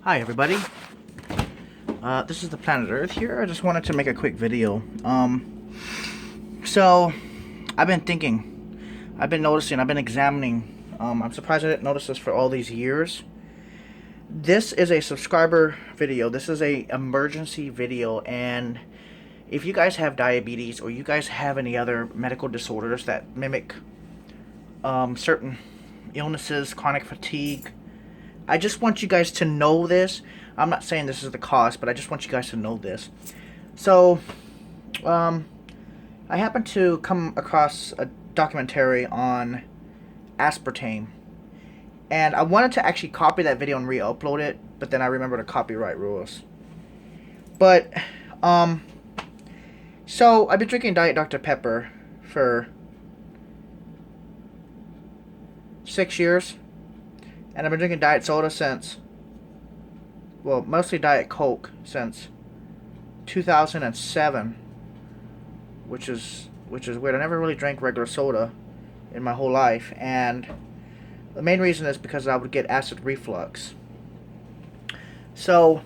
Hi everybody, this is the planet Earth here. I just wanted to make a quick video. So I've been thinking, I've been noticing, I've been examining. I'm surprised I didn't notice this for all these years. This is a subscriber video. This is a emergency video, and if you guys have diabetes or you guys have any other medical disorders that mimic certain illnesses, chronic fatigue, I just want you guys to know this. I'm not saying this is the cause, but I just want you guys to know this. So, I happened to come across a documentary on aspartame, and I wanted to actually copy that video and re-upload it, but then I remembered the copyright rules. But, so I've been drinking Diet Dr. Pepper for 6 years. And I've been drinking diet soda since, well, mostly Diet Coke since 2007, which is weird. I never really drank regular soda in my whole life, and the main reason is because I would get acid reflux. So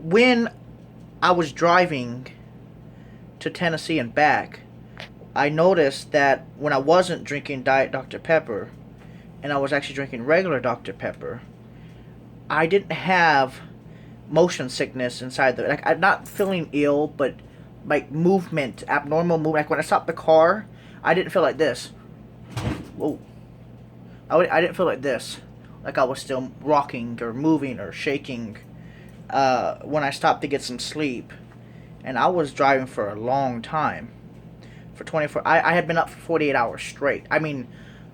when I was driving to Tennessee and back, I noticed that when I wasn't drinking Diet Dr. Pepper, and I was actually drinking regular Dr. Pepper, I didn't have motion sickness inside the, like, I'm not feeling ill, but like movement, abnormal movement. Like when I stopped the car, I didn't feel like this. Whoa. I didn't feel like this. Like I was still rocking or moving or shaking when I stopped to get some sleep. And I was driving for a long time. For 24, I had been up for 48 hours straight. I mean,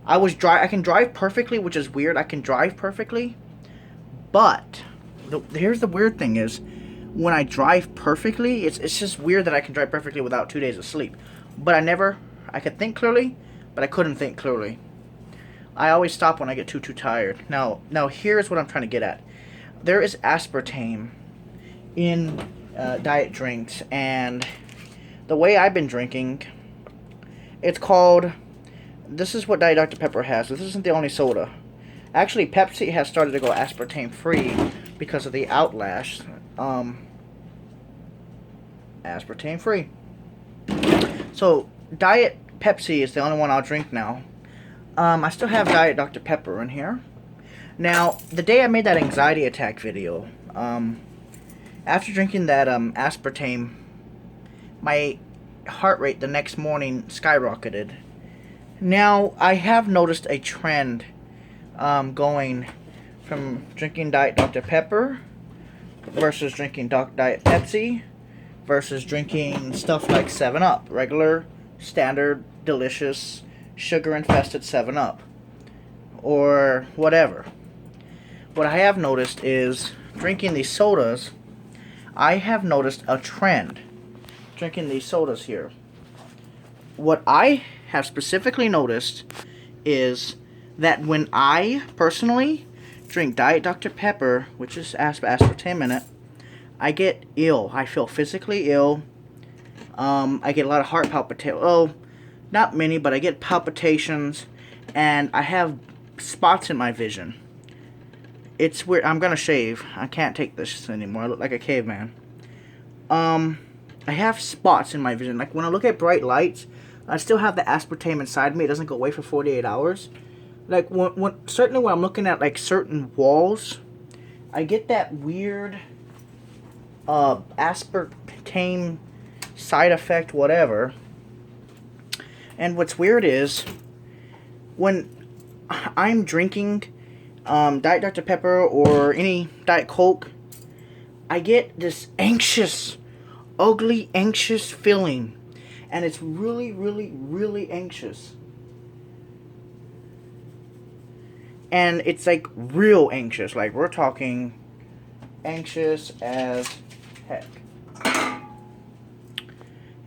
I can drive perfectly, which is weird. I can drive perfectly, but here's the weird thing is, when I drive perfectly, it's just weird that I can drive perfectly without 2 days of sleep. But I could think clearly, but I couldn't think clearly. I always stop when I get too tired. Now here's what I'm trying to get at. There is aspartame in diet drinks, and the way I've been drinking, it's called. This is what Diet Dr. Pepper has. This isn't the only soda. Actually, Pepsi has started to go aspartame free because of the outlash. Aspartame free. So, Diet Pepsi is the only one I'll drink now. I still have Diet Dr. Pepper in here. Now, the day I made that anxiety attack video, after drinking that aspartame, my heart rate the next morning skyrocketed. Now, I have noticed a trend going from drinking Diet Dr. Pepper versus drinking Diet Pepsi versus drinking stuff like 7-Up. Regular, standard, delicious, sugar-infested 7-Up. Or whatever. What I have noticed is, drinking these sodas, I have noticed a trend. Drinking these sodas here. What I have specifically noticed is that when I personally drink Diet Dr. Pepper, which is aspartame in it, I get ill. I feel physically ill. I get a lot of heart palpitations. Oh, not many, but I get palpitations, and I have spots in my vision. It's weird. I'm gonna shave. I can't take this anymore. I look like a caveman. I have spots in my vision. Like when I look at bright lights, I still have the aspartame inside me. It doesn't go away for 48 hours. Like, certainly when I'm looking at, like, certain walls, I get that weird aspartame side effect, whatever. And what's weird is, when I'm drinking Diet Dr. Pepper or any Diet Coke, I get this anxious, ugly, anxious feeling. And it's really, really, really anxious. And it's like real anxious. Like we're talking anxious as heck.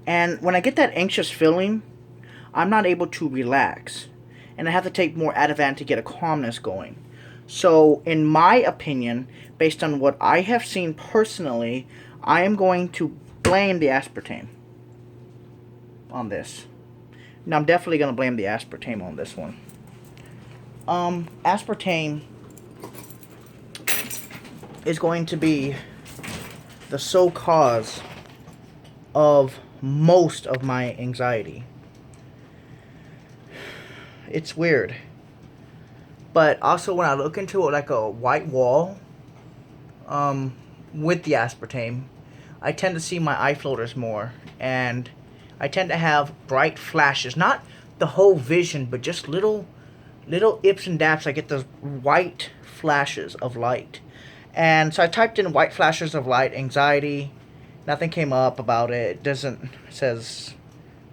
And when I get that anxious feeling, I'm not able to relax. And I have to take more Ativan to get a calmness going. So, in my opinion, based on what I have seen personally, I am going to blame the aspartame on this. Now, I'm definitely going to blame the aspartame on this one. Aspartame is going to be the sole cause of most of my anxiety. It's weird. But also when I look into it like a white wall, with the aspartame, I tend to see my eye floaters more, and I tend to have bright flashes. Not the whole vision, but just little ips and daps. I get those white flashes of light. And so I typed in white flashes of light, anxiety. Nothing came up about it. It doesn't, it says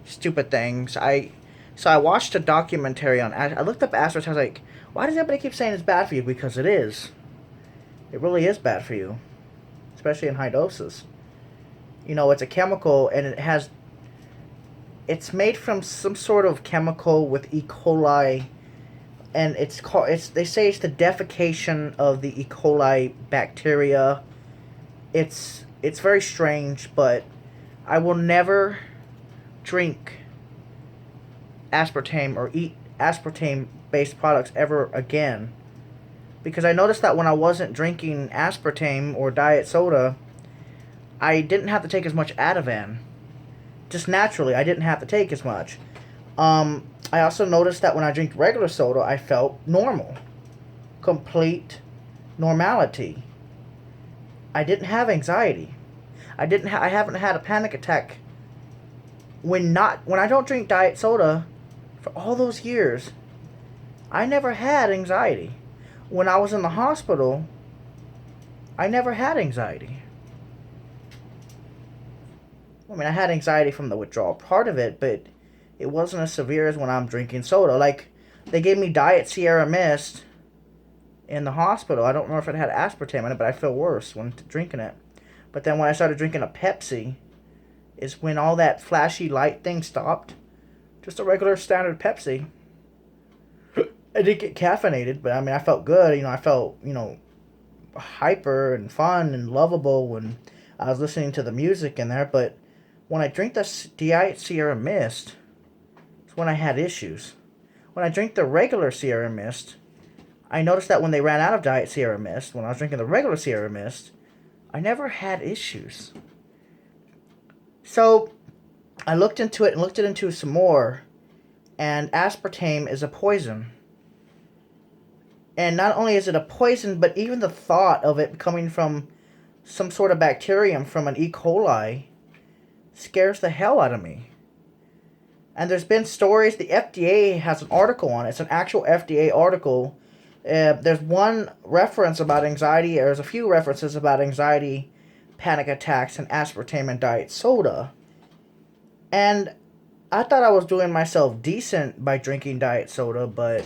stupid things. So I watched a documentary on, I looked up aspartame. I was like, why does everybody keep saying it's bad for you? Because it is. It really is bad for you, especially in high doses. You know, it's a chemical, and it's made from some sort of chemical with E. coli, and they say it's the defecation of the E. coli bacteria. It's very strange, but I will never drink aspartame or eat aspartame based products ever again, because I noticed that when I wasn't drinking aspartame or diet soda, I didn't have to take as much Ativan. Just naturally, I didn't have to take as much. I also noticed that when I drink regular soda, I felt normal. Complete normality. I didn't have anxiety. I haven't had a panic attack when I don't drink diet soda for all those years. I never had anxiety. When I was in the hospital, I never had anxiety. I mean, I had anxiety from the withdrawal part of it, but it wasn't as severe as when I'm drinking soda. Like, they gave me Diet Sierra Mist in the hospital. I don't know if it had aspartame in it, but I feel worse when drinking it. But then when I started drinking a Pepsi, is when all that flashy light thing stopped. Just a regular standard Pepsi. I didn't get caffeinated, but I mean, I felt good. You know, I felt, hyper and fun and lovable when I was listening to the music in there. But when I drink the Diet Sierra Mist, it's when I had issues. When I drink the regular Sierra Mist, I noticed that when they ran out of Diet Sierra Mist, when I was drinking the regular Sierra Mist, I never had issues. So I looked into it and looked it into some more, and aspartame is a poison. And not only is it a poison, but even the thought of it coming from some sort of bacterium from an E. coli scares the hell out of me. And there's been stories, the FDA has an article on it. It's an actual FDA article. There's one reference about anxiety, or there's a few references about anxiety, panic attacks, and aspartame and diet soda. And I thought I was doing myself decent by drinking diet soda, but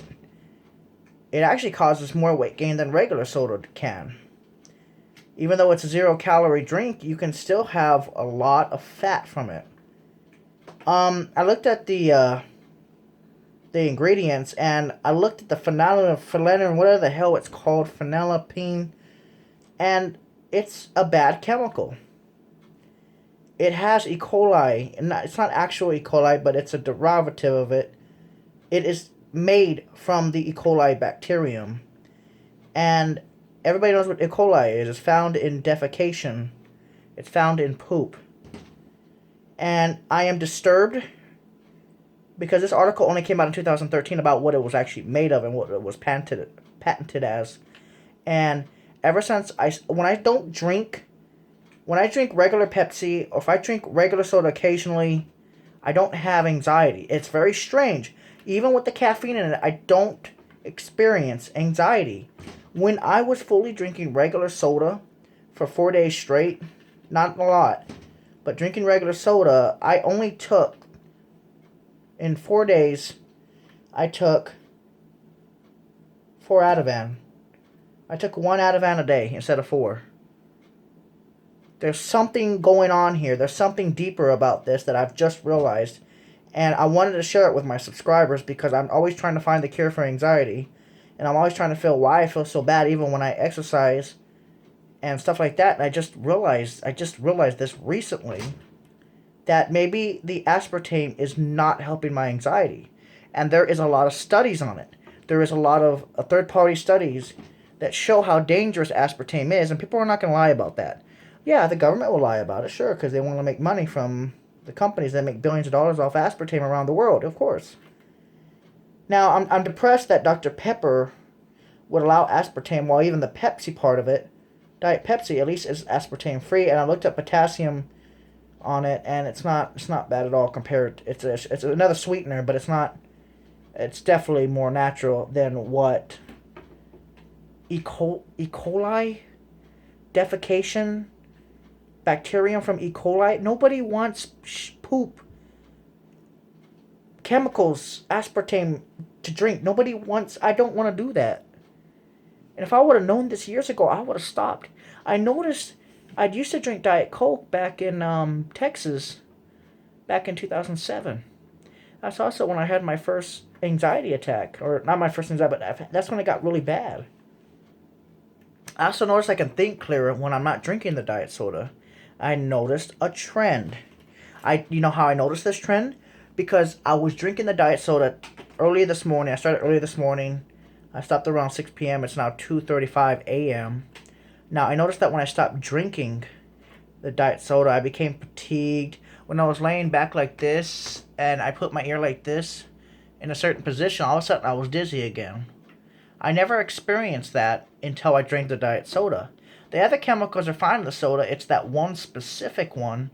it actually causes more weight gain than regular soda can. Even though it's a 0-calorie drink, you can still have a lot of fat from it. I looked at the ingredients, and I looked at the phenylephrine, whatever the hell it's called, phenylephrine, and it's a bad chemical. It has E. coli, and it's not actual E. coli, but it's a derivative of it. It is made from the E. coli bacterium, and everybody knows what E. coli is. It's found in defecation. It's found in poop. And I am disturbed because this article only came out in 2013 about what it was actually made of and what it was patented as. And ever since when I drink regular Pepsi, or if I drink regular soda occasionally, I don't have anxiety. It's very strange. Even with the caffeine in it, I don't experience anxiety. When I was fully drinking regular soda for 4 days straight, not a lot, but drinking regular soda, I only took, in 4 days, I took 4 Ativan. I took 1 Ativan a day instead of 4. There's something going on here. There's something deeper about this that I've just realized. And I wanted to share it with my subscribers because I'm always trying to find the cure for anxiety. And I'm always trying to feel why I feel so bad even when I exercise and stuff like that. And I just realized this recently, that maybe the aspartame is not helping my anxiety. And there is a lot of studies on it. There is a lot of third-party studies that show how dangerous aspartame is, and people are not going to lie about that. Yeah, the government will lie about it, sure, because they want to make money from the companies that make billions of dollars off aspartame around the world, of course. Now, I'm depressed that Dr. Pepper would allow aspartame, while even the Pepsi part of it, Diet Pepsi, at least is aspartame free, and I looked up potassium on it, and it's not bad at all compared. It's another sweetener, but it's not. It's definitely more natural than what E. coli defecation bacterium from E. coli. Nobody wants poop chemicals aspartame to drink. Nobody wants. I don't want to do that. And if I would have known this years ago, I would have stopped. I noticed I'd used to drink Diet Coke back in Texas, back in 2007. That's also when I had my first anxiety attack. Or not my first anxiety, but that's when it got really bad. I also noticed I can think clearer when I'm not drinking the diet soda. I noticed a trend. You know how I noticed this trend? Because I was drinking the diet soda early this morning. I started early this morning. I stopped around 6 p.m. It's now 2:35 a.m. Now, I noticed that when I stopped drinking the diet soda, I became fatigued. When I was laying back like this, and I put my ear like this, in a certain position, all of a sudden I was dizzy again. I never experienced that until I drank the diet soda. The other chemicals are fine in the soda. It's that one specific one,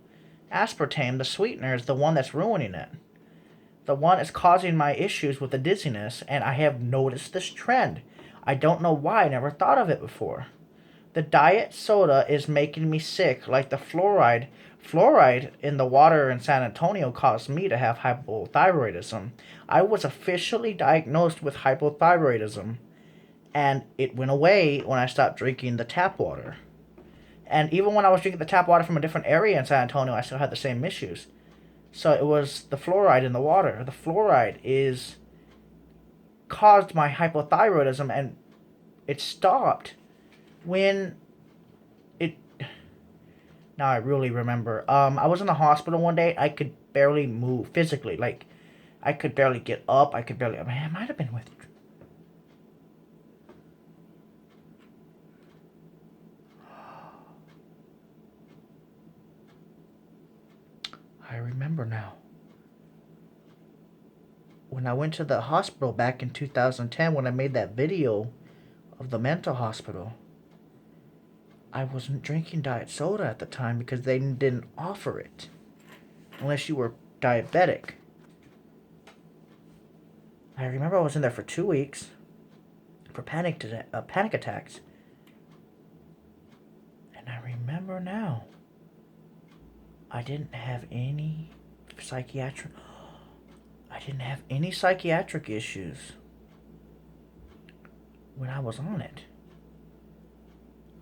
aspartame, the sweetener, is the one that's ruining it. The one is causing my issues with the dizziness, and I have noticed this trend. I don't know why. I never thought of it before. The diet soda is making me sick, like the fluoride. Fluoride in the water in San Antonio caused me to have hypothyroidism. I was officially diagnosed with hypothyroidism, and it went away when I stopped drinking the tap water. And even when I was drinking the tap water from a different area in San Antonio, I still had the same issues. So it was the fluoride in the water. The fluoride is caused my hypothyroidism, and it stopped when it. Now I really remember. I was in the hospital one day. I could barely move physically. Like, I could barely get up. I could barely. I mean, it might have been with. I remember now. When I went to the hospital back in 2010, when I made that video of the mental hospital, I wasn't drinking diet soda at the time because they didn't offer it. Unless you were diabetic. I remember I was in there for 2 weeks for panic attacks. And I remember now, I didn't have any psychiatric issues when I was on it.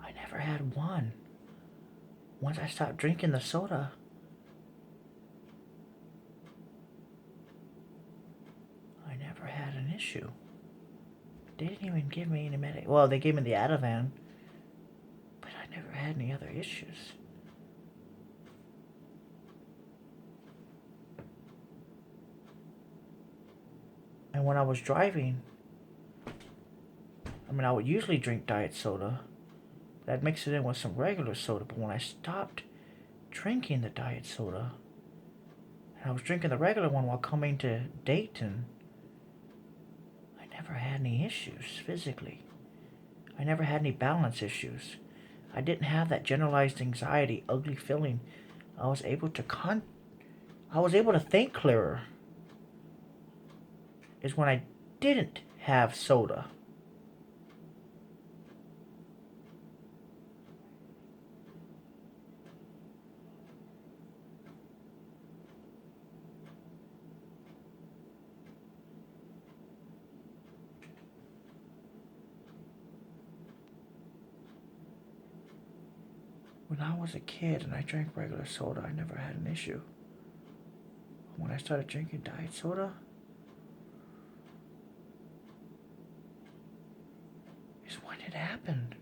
I never had one. Once I stopped drinking the soda, I never had an issue. They didn't even give me any medic. Well, they gave me the Ativan, but I never had any other issues. And when I was driving, I would usually drink diet soda, but I'd mix it in with some regular soda. But when I stopped drinking the diet soda, and I was drinking the regular one while coming to Dayton, I never had any issues physically. I never had any balance issues. I didn't have that generalized anxiety, ugly feeling. I was able to think clearer. Is when I didn't have soda. When I was a kid and I drank regular soda, I never had an issue. When I started drinking diet soda, is when it happened.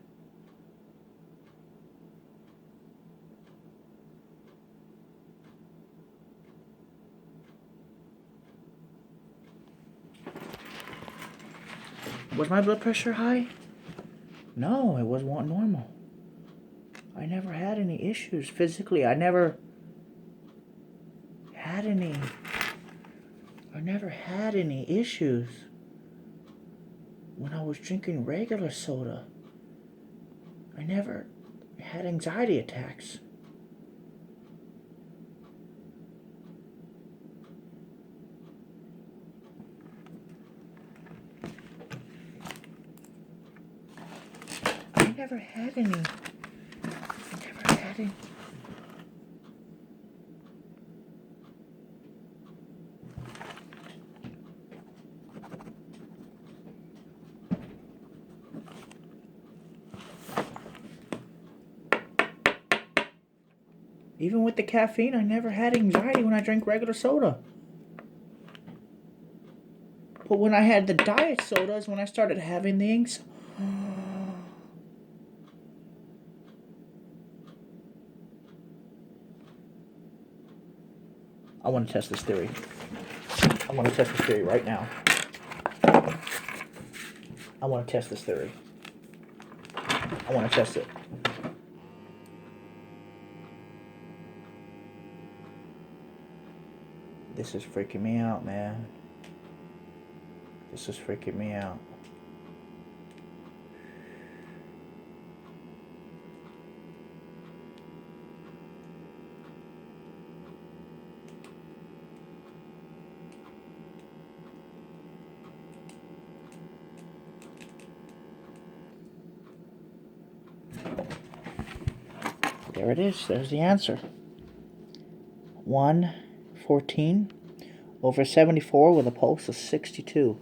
Was my blood pressure high? No, it was normal. I never had any issues physically. I never had any issues when I was drinking regular soda. I never had anxiety attacks. I never had any. Even with the caffeine, I never had anxiety when I drank regular soda. But when I had the diet sodas, when I started having the anxiety. I want to test this theory. I want to test this theory right now. I want to test this theory. I want to test it. This is freaking me out, man. This is freaking me out. There it is. There's the answer. 114 over 74 with a pulse of 62.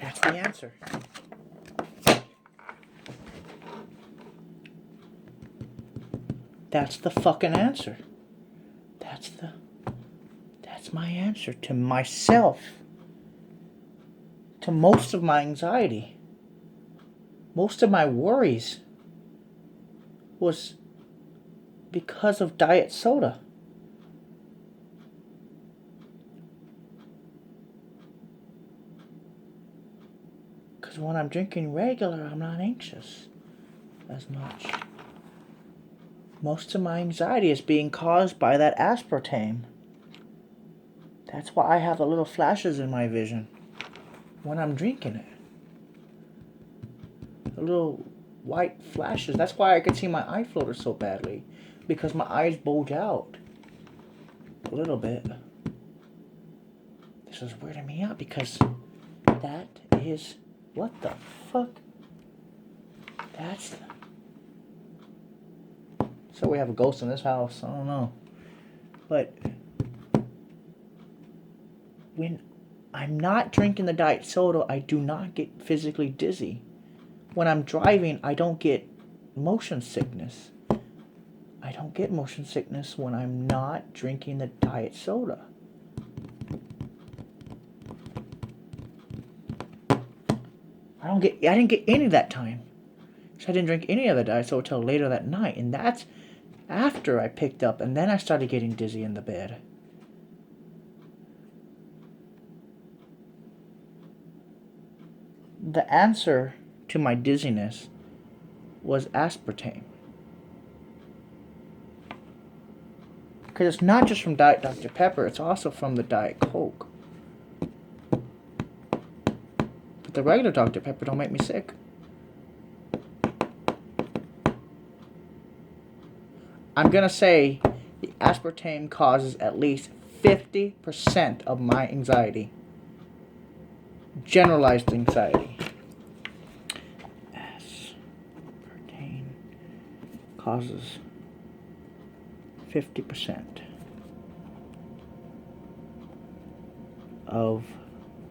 That's the answer. That's the fucking answer. That's my answer to myself. To most of my anxiety. Most of my worries was because of diet soda. Because when I'm drinking regular, I'm not anxious as much. Most of my anxiety is being caused by that aspartame. That's why I have the little flashes in my vision when I'm drinking it. The little white flashes. That's why I can see my eye floater so badly. Because my eyes bulge out a little bit. This is weirding me out because that is... What the fuck? That's... So we have a ghost in this house. I don't know. But when I'm not drinking the diet soda, I do not get physically dizzy. When I'm driving, I don't get motion sickness. I don't get motion sickness when I'm not drinking the diet soda. I didn't get any that time. So I didn't drink any of the diet soda until later that night. And that's after I picked up, and then I started getting dizzy in the bed. The answer to my dizziness was aspartame. Because it's not just from Diet Dr. Pepper, it's also from the Diet Coke. But the regular Dr. Pepper don't make me sick. I'm going to say the aspartame causes at least 50% of my anxiety. Generalized anxiety. Aspartame causes 50% of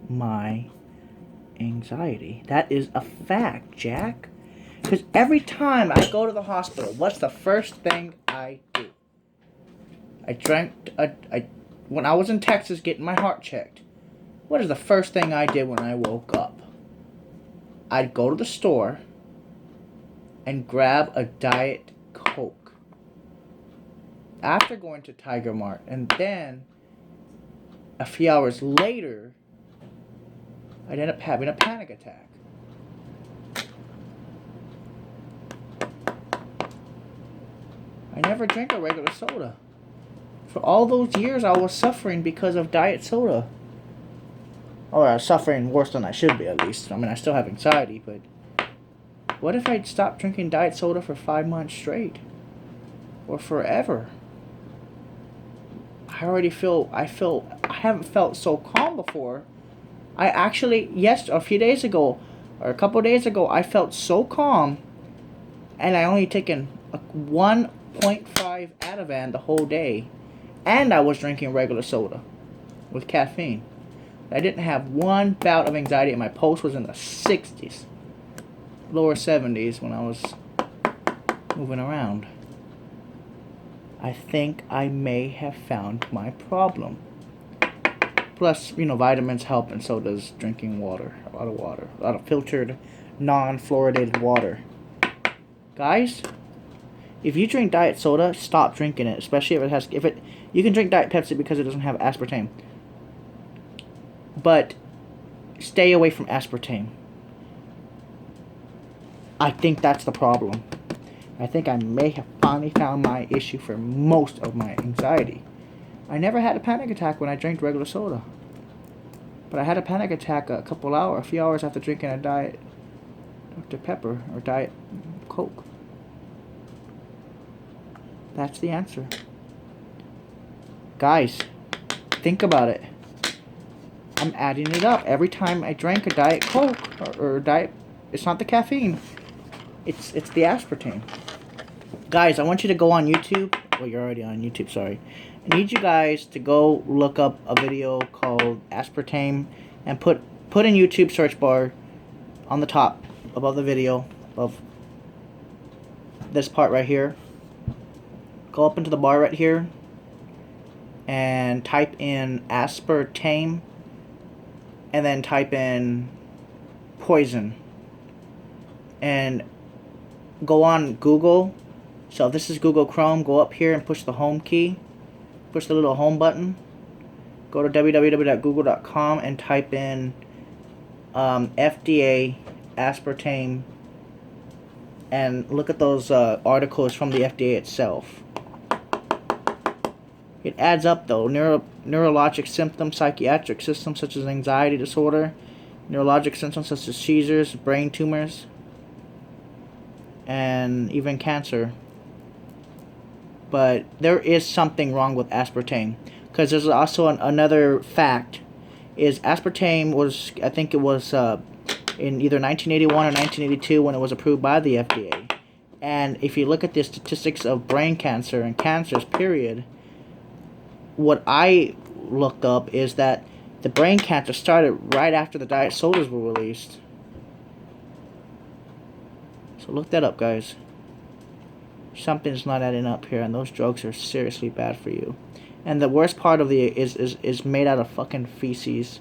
my anxiety. That is a fact, Jack. Because every time I go to the hospital, what's the first thing I do? When I was in Texas getting my heart checked, what is the first thing I did when I woke up? I'd go to the store and grab a Diet Coke. after going to Tiger Mart. And then, a few hours later, I ended up having a panic attack. I never drank a regular soda. For all those years, I was suffering because of diet soda. Or I was suffering worse than I should be, at least. I mean, I still have anxiety, but... what if I'd stopped drinking diet soda for 5 months straight? Or forever? I haven't felt so calm before. I actually, a few days ago, or a couple days ago, I felt so calm. And I only taken a 1.5 Ativan the whole day. And I was drinking regular soda with caffeine. I didn't have one bout of anxiety, and my pulse was in the 60s. Lower 70s when I was moving around. I think I may have found my problem. Plus, vitamins help, and so does drinking water. A lot of water. A lot of filtered, non-fluoridated water. Guys, if you drink diet soda, stop drinking it. Especially you can drink Diet Pepsi because it doesn't have aspartame. But stay away from aspartame. I think that's the problem. I think I may have finally found my issue for most of my anxiety. I never had a panic attack when I drank regular soda. But I had a panic attack a few hours after drinking a Diet Dr. Pepper or Diet Coke. That's the answer. Guys, think about it. I'm adding it up. Every time I drank a Diet Coke or Diet... it's not the caffeine. It's the aspartame. Guys, I want you to go on YouTube. Well, you're already on YouTube, sorry. I need you guys to go look up a video called Aspartame and put in YouTube search bar on the top above the video of this part right here. Go up into the bar right here and type in aspartame and then type in poison and go on Google. So if this is Google Chrome, go up here and push the home key. Push the little home button. Go to www.google.com and type in FDA aspartame and look at those articles from the FDA itself. It adds up though. Neurologic symptoms, psychiatric symptoms such as anxiety disorder, neurologic symptoms such as seizures, brain tumors, and even cancer. But there is something wrong with aspartame, because there's also another fact is aspartame was, I think it was in either 1981 or 1982 when it was approved by the FDA. And if you look at the statistics of brain cancer and cancers period, what I looked up is that the brain cancer started right after the diet sodas were released. So look that up, guys. Something's not adding up here, and those drugs are seriously bad for you. And the worst part of the is made out of fucking feces,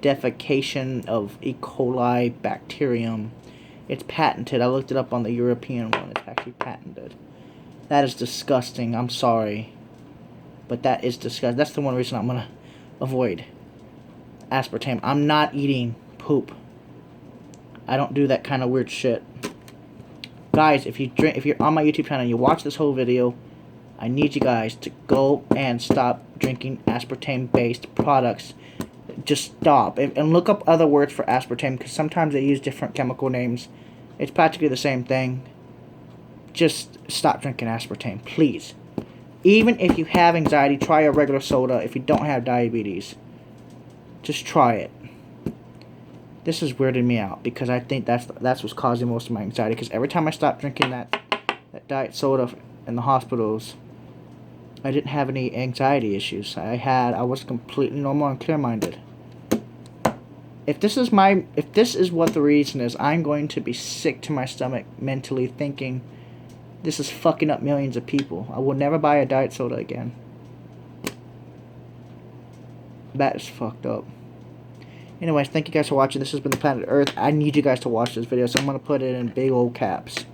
defecation of E. coli bacterium. It's patented. I looked it up on the European one. It's actually patented. That is disgusting. I'm sorry, but that is disgusting. That's the one reason I'm gonna avoid aspartame. I'm not eating poop. I don't do that kind of weird shit. Guys, if you're on my YouTube channel and you watch this whole video, I need you guys to go and stop drinking aspartame-based products. Just stop. And look up other words for aspartame, because sometimes they use different chemical names. It's practically the same thing. Just stop drinking aspartame, please. Even if you have anxiety, try a regular soda. If you don't have diabetes, just try it. This is weirding me out, because I think that's what's causing most of my anxiety. Because every time I stopped drinking that diet soda in the hospitals, I didn't have any anxiety issues. I was completely normal and clear-minded. If this is what the reason is, I'm going to be sick to my stomach mentally, thinking this is fucking up millions of people. I will never buy a diet soda again. That is fucked up. Anyways, thank you guys for watching. This has been the Planet Earth. I need you guys to watch this video, so I'm going to put it in big old caps.